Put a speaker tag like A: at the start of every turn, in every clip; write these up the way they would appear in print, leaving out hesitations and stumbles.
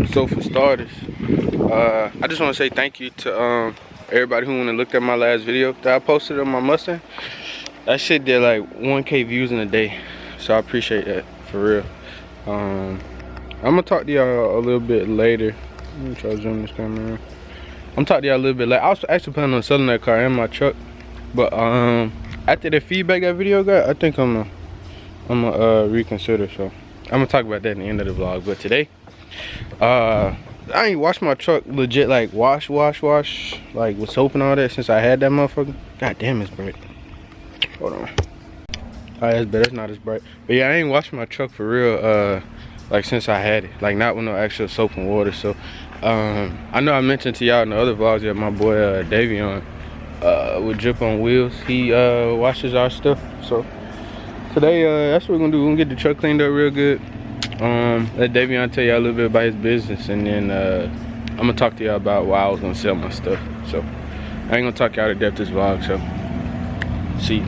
A: So for starters, I just want to say thank you to everybody who went and looked at my last video that I posted on my Mustang. That shit did like 1K views in a day, so I appreciate that for real. I'm gonna talk to y'all a little bit later. Let me try to zoom this camera in. I'm talking to y'all a little bit later. I was actually planning on selling that car and my truck, but after the feedback that video got, I think I'm gonna reconsider. So I'm gonna talk about that in the end of the vlog. But today, I ain't washed my truck legit, like wash like with soap and all that since I had that motherfucker. God damn, it's bright. Hold on. Alright, that's better. It's not as bright. But yeah, I ain't washed my truck for real like since I had it, like not with no actual soap and water. So I know I mentioned to y'all in the other vlogs that my boy Davion with Drip on Wheels, he washes our stuff. So today that's what we're gonna do. We're gonna get the truck cleaned up real good. Let Davion tell y'all a little bit about his business, and then I'm gonna talk to y'all about why I was gonna sell my stuff. So I ain't gonna talk y'all to death this vlog, so see you.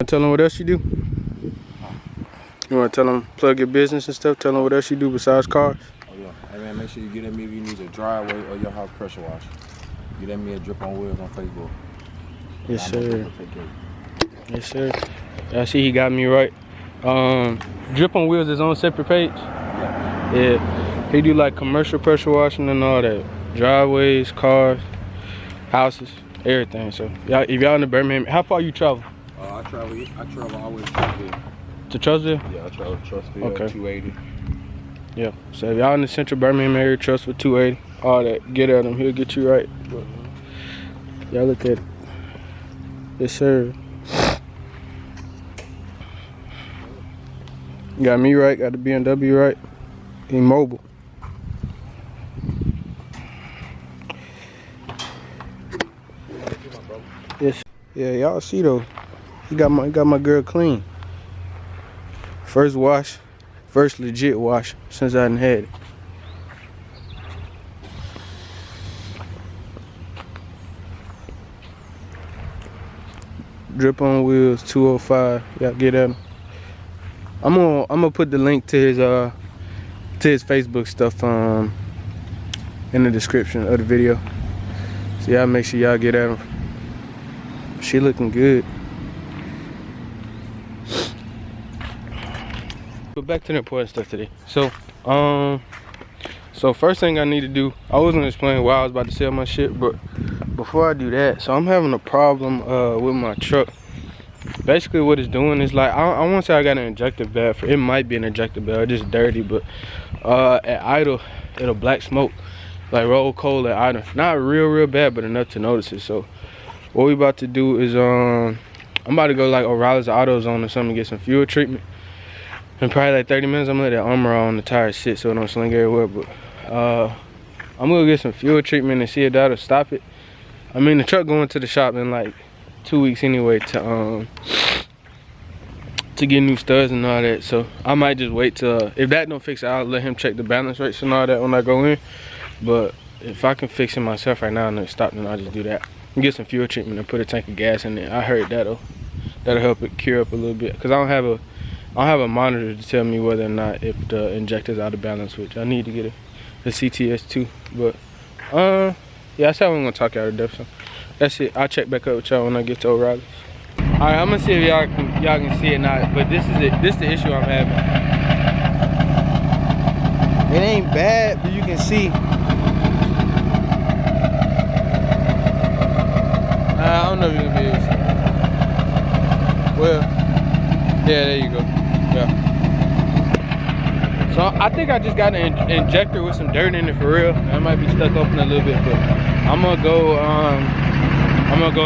A: Tell them what else you do. You want to tell them, plug your business and stuff? Tell them what else you do besides cars?
B: Oh yeah. Hey man, make sure you get at me if you need a driveway or your house pressure wash. Get at me at Drip on Wheels on Facebook.
A: Yes sir. Yes sir. I see he got me right. Drip on Wheels is on a separate page. Yeah. He do like commercial pressure washing and all that. Driveways, cars, houses, everything. So y'all, if y'all in the Birmingham, how far you travel?
B: I travel always to Trustville.
A: To Trustville?
B: Yeah, I travel to Trustville,
A: okay.
B: 280.
A: Yeah, so if y'all in the central Birmingham area, Trustville 280, all that, get at him, he'll get you right. Y'all look at it. Yes, sir. Got me right, got the BMW right. He mobile. Yes. Yeah, y'all see though. He got my girl clean. First wash, first legit wash since I done had it. Drip on wheels, 205. Y'all get at him. I'm gonna put the link to his Facebook stuff in the description of the video. So y'all make sure y'all get at him. She looking good. But back to the important stuff today. So first thing I need to do, I was gonna explain why I was about to sell my shit, but before I do that, so I'm having a problem with my truck. Basically what it's doing is like, I won't say I got an injector bed for it, might be an injector bed, just dirty, but at idle it'll black smoke, like roll coal at idle. Not real bad, but enough to notice it. So what we about to do is I'm about to go like O'Reilly's AutoZone or something and get some fuel treatment. In probably like 30 minutes, I'm gonna let that armor on the tires sit so it don't sling everywhere. But I'm gonna get some fuel treatment and see if that'll stop it. I mean, the truck going to the shop in like 2 weeks anyway to get new studs and all that. So I might just wait till if that don't fix it, I'll let him check the balance rates and all that when I go in. But if I can fix it myself right now and then stop, then I'll just do that and get some fuel treatment and put a tank of gas in there. I heard that'll help it cure up a little bit, because I don't have a monitor to tell me whether or not if the injector's out of balance, which I need to get a CTS too. But yeah, that's how I'm gonna talk out of depth. So that's it. I'll check back up with y'all when I get to O'Reilly's. All right, I'm gonna see if y'all can see it now. But this is it. This is the issue I'm having. It ain't bad, but you can see. I don't know if you can be able to see. Well, yeah, there you go. Yeah. So I think I just got an injector with some dirt in it for real. I might be stuck open a little bit, but I'm gonna go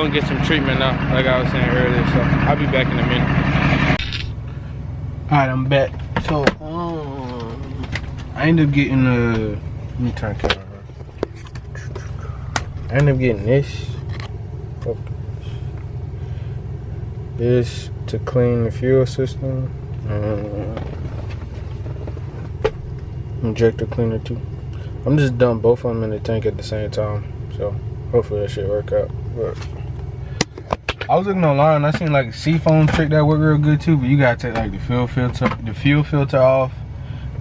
A: and get some treatment now, like I was saying earlier. So I'll be back in a minute. All right, I'm back. So I ended up getting let me turn the camera around. I ended up getting this. This to clean the fuel system. Injector cleaner too. I'm just dumping both of them in the tank at the same time, so hopefully that should work out. But I was looking online, I seen like a seafoam trick that worked real good too, but you gotta take like the fuel filter off,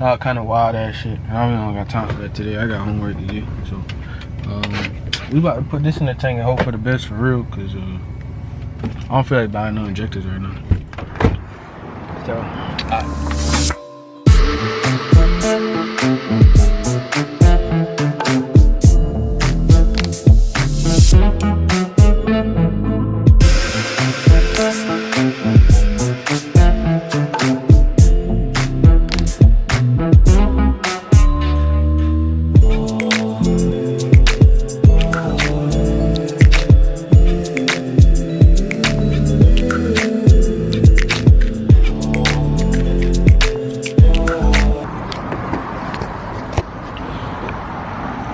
A: all kind of wild ass shit. And I really don't got time for that today. I got homework to do. So we about to put this in the tank and hope for the best for real, cause I don't feel like buying no injectors right now. So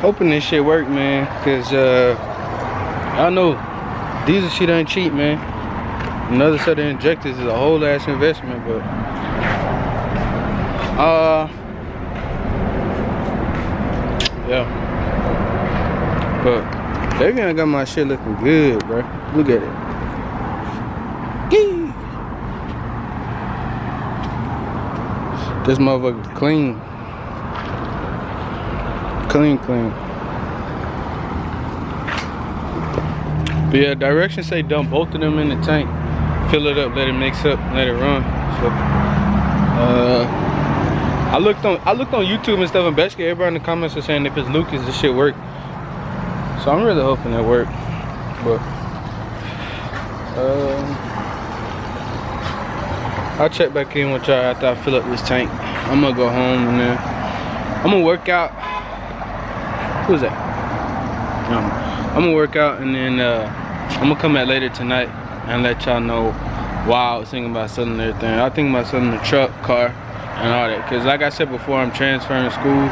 A: hoping this shit work, man, cause I know diesel shit ain't cheap, man. Another set of injectors is a whole ass investment, but yeah. But Davion got my shit looking good, bro. Look at it. Yee. This motherfucker clean. Clean. But yeah, directions say dump both of them in the tank, fill it up, let it mix up, let it run. So I looked on YouTube and stuff, and basically everybody in the comments are saying if it's Lucas, this shit work. So I'm really hoping it work. But I'll check back in with y'all after I fill up this tank. I'm gonna go home and then I'm gonna work out. Who's that? I'm gonna work out and then I'm gonna come back later tonight and let y'all know why I was thinking about selling everything. I think about selling the truck, car, and all that. Cause like I said before, I'm transferring schools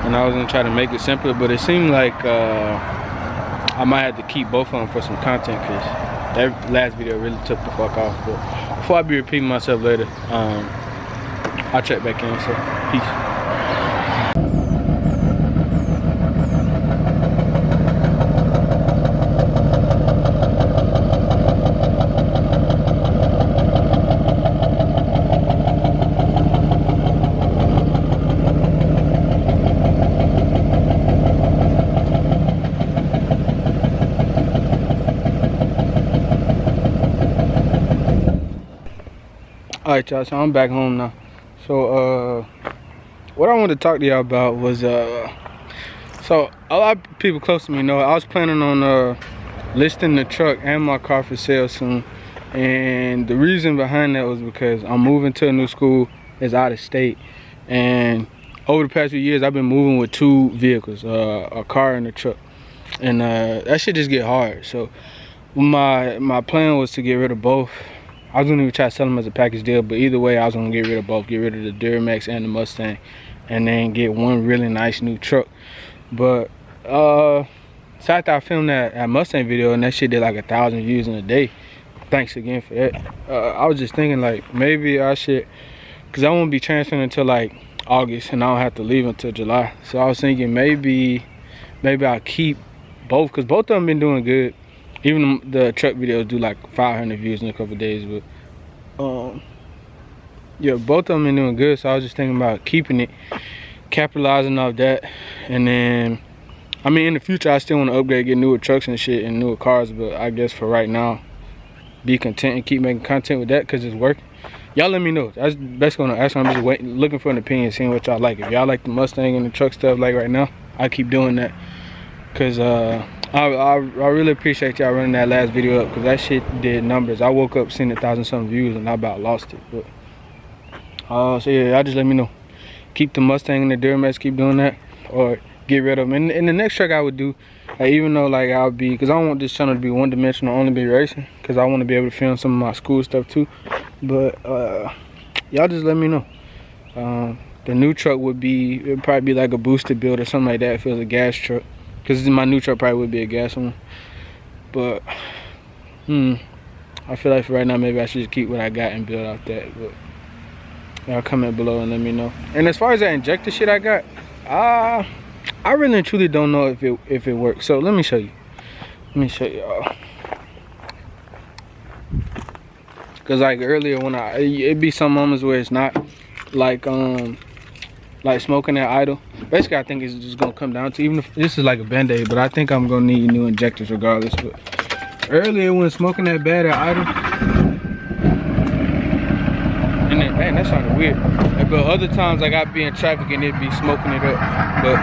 A: and I was gonna try to make it simpler, but it seemed like I might have to keep both of them for some content, cause that last video really took the fuck off. But before I be repeating myself later, I'll check back in, so peace. Alright y'all, so I'm back home now. So what I wanted to talk to y'all about was so a lot of people close to me know I was planning on listing the truck and my car for sale soon, and the reason behind that was because I'm moving to a new school. It's out of state, and over the past few years I've been moving with 2 vehicles, a car and a truck, and that shit just get hard. So my plan was to get rid of both. I was gonna even try to sell them as a package deal, but either way I was gonna get rid of both, get rid of the Duramax and the Mustang, and then get one really nice new truck. But so after I filmed that Mustang video and that shit did like 1,000 views in a day, thanks again for that. I was just thinking like maybe I should, cause I won't be transferring until like August and I don't have to leave until July. So I was thinking maybe I'll keep both, cause both of them been doing good. Even the truck videos do like 500 views in a couple of days, but yeah, both of them been doing good. So I was just thinking about keeping it, capitalizing off that, and then I mean in the future I still want to upgrade, get newer trucks and shit and newer cars, but I guess for right now be content and keep making content with that because it's working. Y'all let me know. That's basically what I'm asking. I'm just waiting, looking for an opinion, seeing what y'all like. If y'all like the Mustang and the truck stuff like right now, I keep doing that because I really appreciate y'all running that last video up, because that shit did numbers. I woke up seeing 1,000 something views and I about lost it. But so yeah, y'all just let me know. Keep the Mustang and the Duramax, keep doing that, or get rid of them. And the next truck I would do, like, even though like I'll be, because I don't want this channel to be one dimensional, only be racing, because I want to be able to film some of my school stuff too. But y'all just let me know. The new truck would probably be like a boosted build or something like that if it was a gas truck. Because my new truck probably would be a gas one. But, I feel like for right now, maybe I should just keep what I got and build off that. But y'all comment below and let me know. And as far as that injector shit I got, I really and truly don't know if it works. So let me show you. Let me show y'all. Because like earlier when it'd be some moments where it's not like smoking at idle. Basically I think it's just gonna come down to, even if this is like a band-aid, but I think I'm gonna need new injectors regardless. But earlier when smoking that bad at idle, and then man, that sounded weird. But other times like I'd be in traffic and it'd be smoking it up. But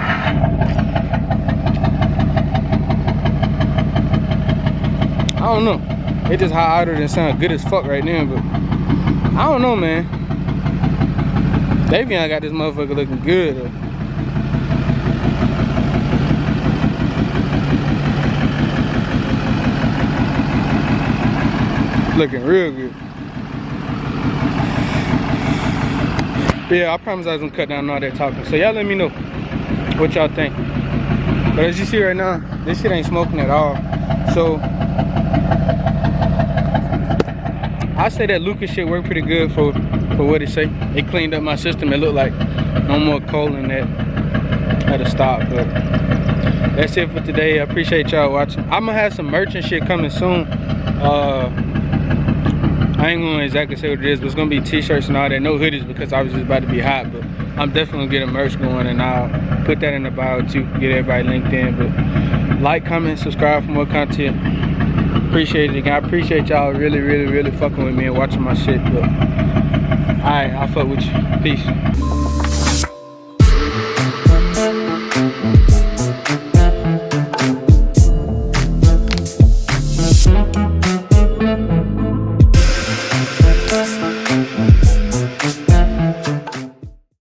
A: I don't know, it just how idle and sound good as fuck right now. But I don't know, man. Davion got this motherfucker looking good. Looking real good. But yeah, I promise I was gonna cut down all that talking. So y'all let me know what y'all think. But as you see right now, this shit ain't smoking at all. So I say that Lucas shit worked pretty good for what it say. It cleaned up my system. It looked like no more coal in that at a stop. But that's it for today. I appreciate y'all watching. I'm gonna have some merch and shit coming soon. I ain't gonna exactly say what it is, but it's gonna be t-shirts and all that. No hoodies because I was just about to be hot, but I'm definitely gonna get a merch going, and I'll put that in the bio too, get everybody linked in. But like, comment, subscribe for more content. Appreciate it again. I appreciate y'all really fucking with me and watching my shit. But alright, I'll fuck with you. Peace.